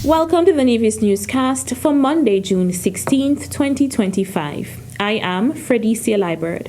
Welcome to the Nevis Newscast for Monday, June 16th, 2025. I am Fredicia Liebert.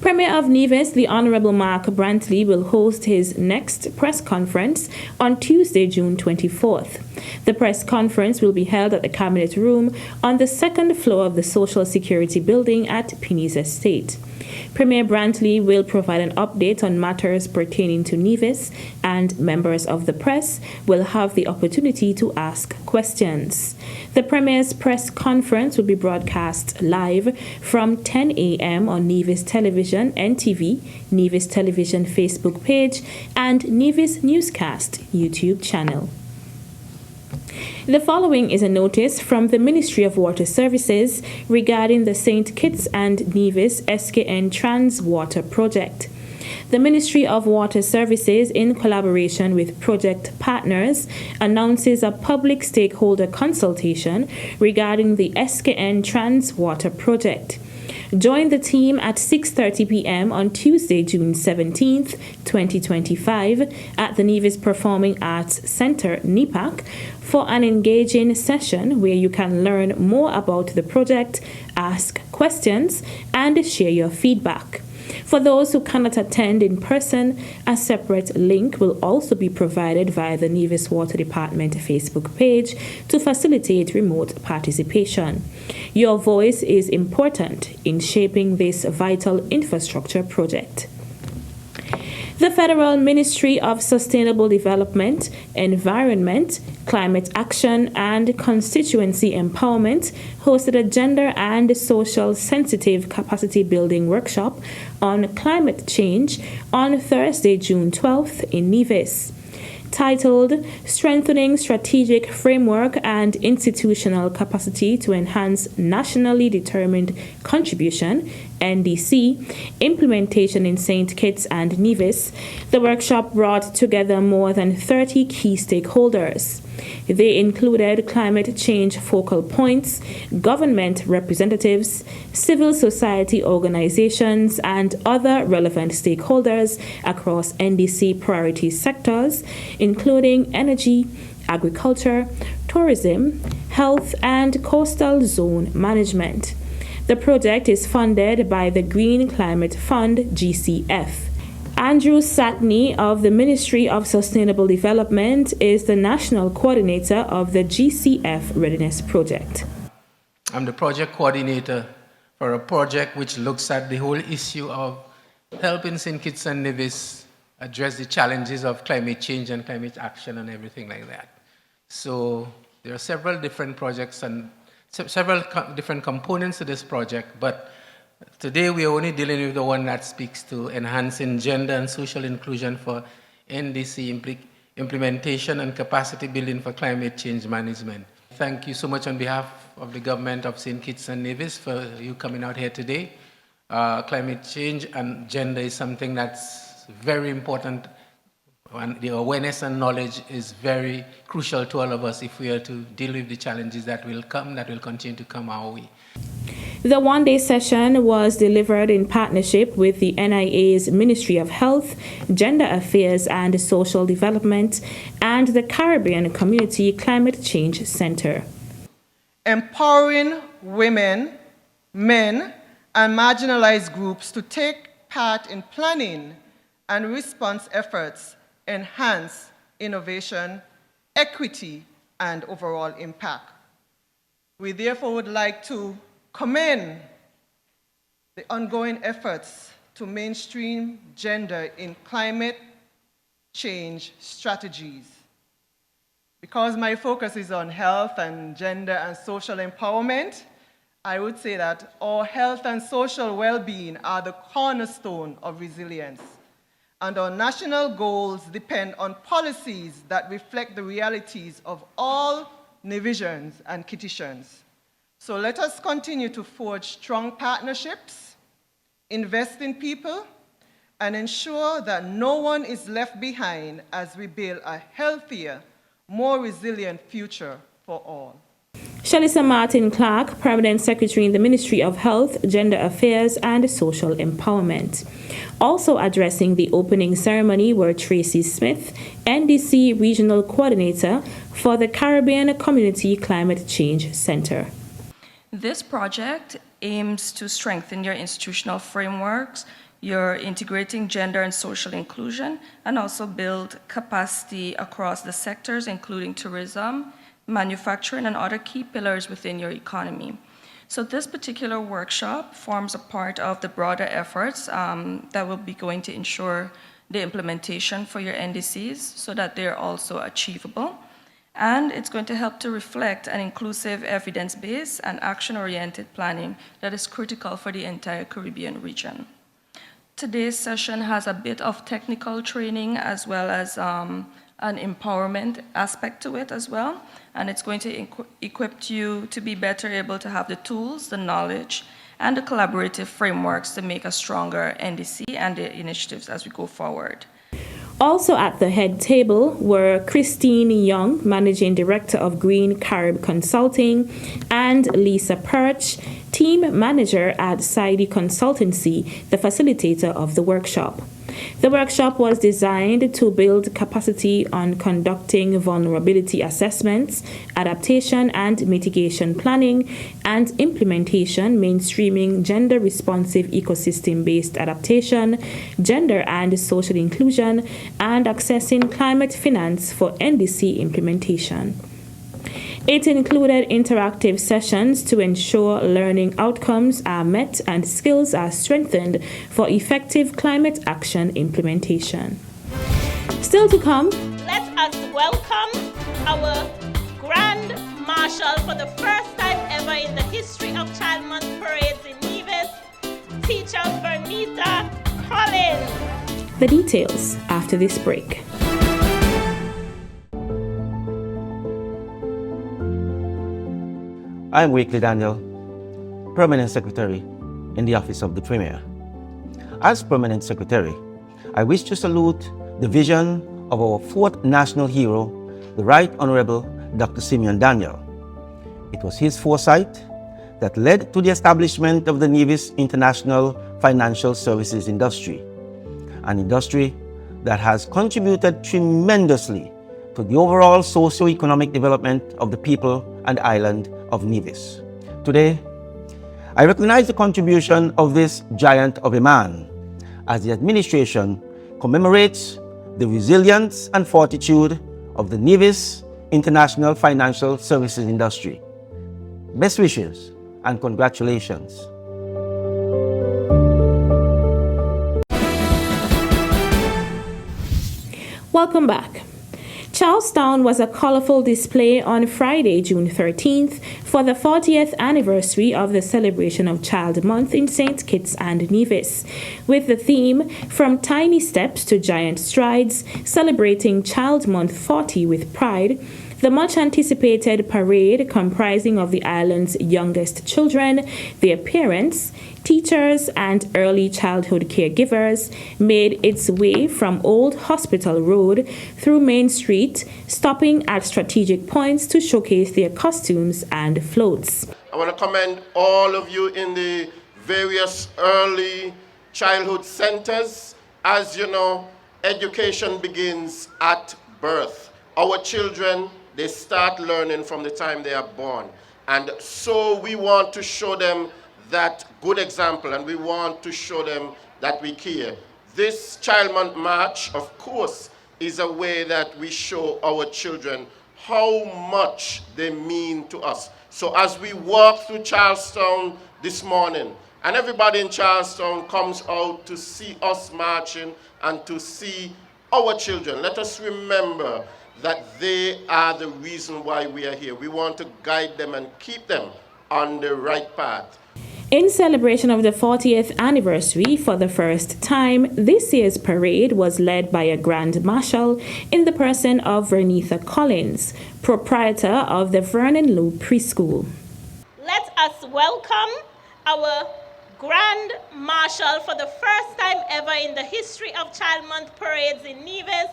Premier of Nevis, the Honorable Mark Brantley, will host his next press conference on Tuesday, June 24th. The press conference will be held at the Cabinet Room on the second floor of the Social Security Building at Penny's Estate. Premier Brantley will provide an update on matters pertaining to Nevis, and members of the press will have the opportunity to ask questions. The Premier's press conference will be broadcast live from 10 a.m. on Nevis Television, NTV, Nevis Television Facebook page, and Nevis Newscast YouTube channel. The following is a notice from the Ministry of Water Services regarding the St. Kitts and Nevis SKN Transwater Project. The Ministry of Water Services, in collaboration with project partners, announces a public stakeholder consultation regarding the SKN Transwater Project. Join the team at 6:30 p.m. on Tuesday, June 17th, 2025 at the Nevis Performing Arts Centre, NEPAC, for an engaging session where you can learn more about the project, ask questions, and share your feedback. For those who cannot attend in person, a separate link will also be provided via the Nevis Water Department Facebook page to facilitate remote participation. Your voice is important in shaping this vital infrastructure project. The Federal Ministry of Sustainable Development, Environment, Climate Action, and Constituency Empowerment hosted a gender and social sensitive capacity building workshop on climate change on Thursday, June 12th in Nevis. Titled Strengthening Strategic Framework and Institutional Capacity to Enhance Nationally Determined Contribution, NDC, Implementation in St. Kitts and Nevis, the workshop brought together more than 30 key stakeholders. They included climate change focal points, government representatives, civil society organizations, and other relevant stakeholders across NDC priority sectors, including energy, agriculture, tourism, health, and coastal zone management. The project is funded by the Green Climate Fund, GCF. Andrew Satney of the Ministry of Sustainable Development is the National Coordinator of the GCF Readiness Project. I'm the project coordinator for a project which looks at the whole issue of helping St. Kitts and Nevis address the challenges of climate change and climate action and everything like that. So there are several different projects and several different components to this project, but today we are only dealing with the one that speaks to enhancing gender and social inclusion for NDC implementation and capacity building for climate change management. Thank you so much on behalf of the government of St. Kitts and Nevis for you coming out here today. Climate change and gender is something that's very important, and the awareness and knowledge is very crucial to all of us if we are to deal with the challenges that will continue to come our way. The one-day session was delivered in partnership with the NIA's Ministry of Health, Gender Affairs and Social Development, and the Caribbean Community Climate Change Center. Empowering women, men, and marginalized groups to take part in planning and response efforts enhance innovation, equity, and overall impact. We therefore would like to commend the ongoing efforts to mainstream gender in climate change strategies. Because my focus is on health and gender and social empowerment, I would say that our health and social well-being are the cornerstone of resilience, and our national goals depend on policies that reflect the realities of all Nevisians and Kittitians. So let us continue to forge strong partnerships, invest in people, and ensure that no one is left behind as we build a healthier, more resilient future for all. Shalissa Martin Clark, Permanent Secretary in the Ministry of Health, Gender Affairs and Social Empowerment. Also addressing the opening ceremony were Tracy Smith, NDC Regional Coordinator for the Caribbean Community Climate Change Center. This project aims to strengthen your institutional frameworks, your integrating gender and social inclusion, and also build capacity across the sectors, including tourism, manufacturing, and other key pillars within your economy. So this particular workshop forms a part of the broader efforts that will be going to ensure the implementation for your NDCs so that they're also achievable. And it's going to help to reflect an inclusive evidence-based and action-oriented planning that is critical for the entire Caribbean region. Today's session has a bit of technical training as well as an empowerment aspect to it as well. And it's going to equip you to be better able to have the tools, the knowledge, and the collaborative frameworks to make a stronger NDC and the initiatives as we go forward. Also at the head table were Christine Young, Managing Director of Green Carib Consulting, and Lisa Perch, Team Manager at Saidi Consultancy, the facilitator of the workshop. The workshop was designed to build capacity on conducting vulnerability assessments, adaptation and mitigation planning, and implementation, mainstreaming gender-responsive ecosystem-based adaptation, gender and social inclusion, and accessing climate finance for NDC implementation. It included interactive sessions to ensure learning outcomes are met and skills are strengthened for effective climate action implementation. Still to come, let us welcome our Grand Marshal for the first time ever in the history of Child Month parades in Nevis, Teacher Vernita Collins. The details after this break. I am Wakely Daniel, Permanent Secretary in the Office of the Premier. As Permanent Secretary, I wish to salute the vision of our fourth national hero, the Right Honorable Dr. Simeon Daniel. It was his foresight that led to the establishment of the Nevis International Financial Services Industry, an industry that has contributed tremendously to the overall socio-economic development of the people and island of Nevis. Today, I recognize the contribution of this giant of a man as the administration commemorates the resilience and fortitude of the Nevis International Financial Services Industry. Best wishes and congratulations. Welcome back. Charlestown was a colorful display on Friday, June 13th, for the 40th anniversary of the celebration of Child Month in St. Kitts and Nevis, with the theme From Tiny Steps to Giant Strides, celebrating Child Month 40 with pride. The much-anticipated parade, comprising of the island's youngest children, their parents, teachers, and early childhood caregivers, made its way from Old Hospital Road through Main Street, stopping at strategic points to showcase their costumes and floats. I want to commend all of you in the various early childhood centers. As you know, education begins at birth. Our children, they start learning from the time they are born. And so we want to show them that good example, and we want to show them that we care. This Child Month March, of course, is a way that we show our children how much they mean to us. So as we walk through Charlestown this morning, and everybody in Charlestown comes out to see us marching and to see our children, let us remember that they are the reason why we are here. We want to guide them and keep them on the right path. In celebration of the 40th anniversary, for the first time, this year's parade was led by a Grand Marshal in the person of Vernita Collins, proprietor of the Vernon Lou Preschool. Let us welcome our Grand Marshal for the first time ever in the history of Child Month parades in Nevis,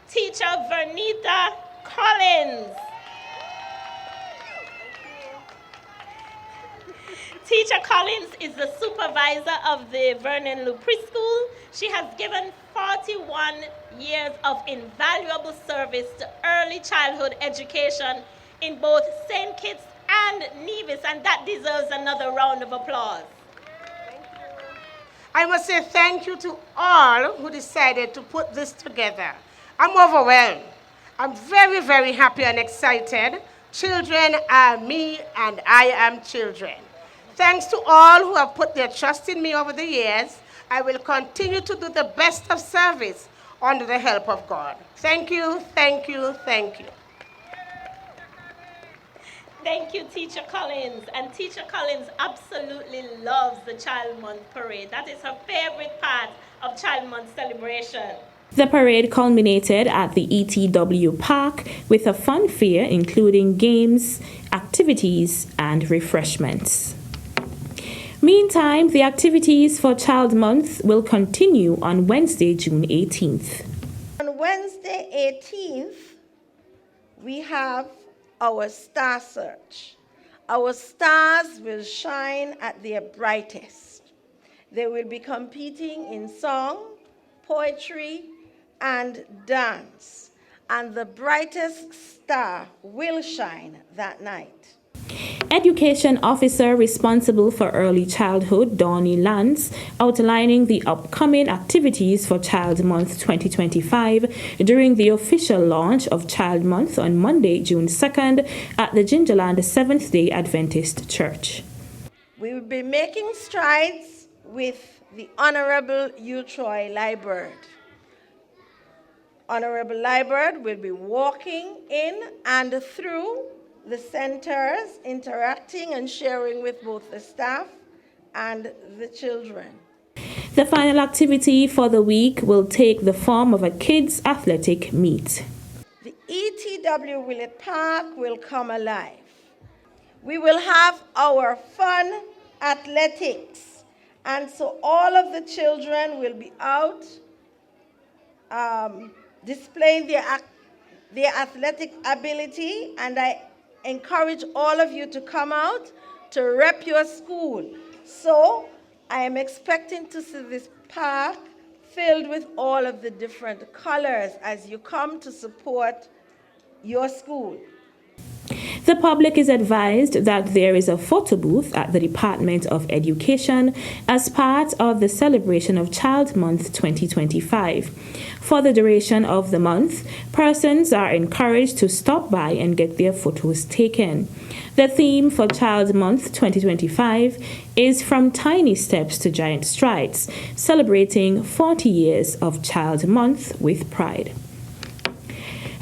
Teacher Vernita Collins. Teacher Collins is the supervisor of the Vernon Lou Preschool. She has given 41 years of invaluable service to early childhood education in both St. Kitts and Nevis, and that deserves another round of applause. I must say thank you to all who decided to put this together. I'm overwhelmed. I'm very, very happy and excited. Children are me and I am children. Thanks to all who have put their trust in me over the years. I will continue to do the best of service under the help of God. Thank you, thank you, thank you. Thank you, Teacher Collins. And Teacher Collins absolutely loves the Child Month Parade. That is her favorite part of Child Month celebration. The parade culminated at the ETW Park with a fun fair including games, activities, and refreshments. Meantime, the activities for Child Month will continue on Wednesday, June 18th. On Wednesday 18th, we have our Star Search. Our stars will shine at their brightest. They will be competing in song, poetry, and dance. And the brightest star will shine that night. Education Officer responsible for early childhood, Donnie Lance, outlining the upcoming activities for Child Month 2025 during the official launch of Child Month on Monday, June 2nd at the Gingerland Seventh-day Adventist Church. We will be making strides with the Honorable Utroy Liebert. Honorable Liebert will be walking in and through the centers, interacting and sharing with both the staff and the children. The final activity for the week will take the form of a kids' athletic meet. The ETW Willett Park will come alive. We will have our fun athletics, and so all of the children will be out displaying their athletic ability, and I encourage all of you to come out to rep your school. So I am expecting to see this park filled with all of the different colors as you come to support your school. The public is advised that there is a photo booth at the Department of Education as part of the celebration of Child Month 2025. For the duration of the month, persons are encouraged to stop by and get their photos taken. The theme for Child Month 2025 is From Tiny Steps to Giant Strides, celebrating 40 years of Child Month with pride.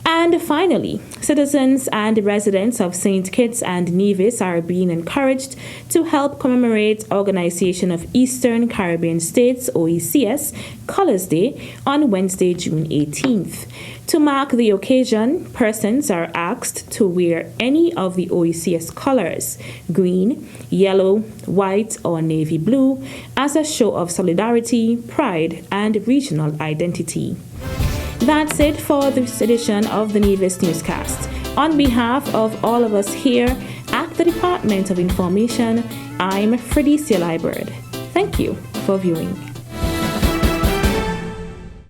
And finally, citizens and residents of St. Kitts and Nevis are being encouraged to help commemorate Organization of Eastern Caribbean States OECS Colours Day on Wednesday, June 18th. To mark the occasion, persons are asked to wear any of the OECS colors, green, yellow, white, or navy blue, as a show of solidarity, pride, and regional identity. That's it for this edition of the Nevis Newscast. On behalf of all of us here at the Department of Information, I'm Freddie Liebert. Thank you for viewing.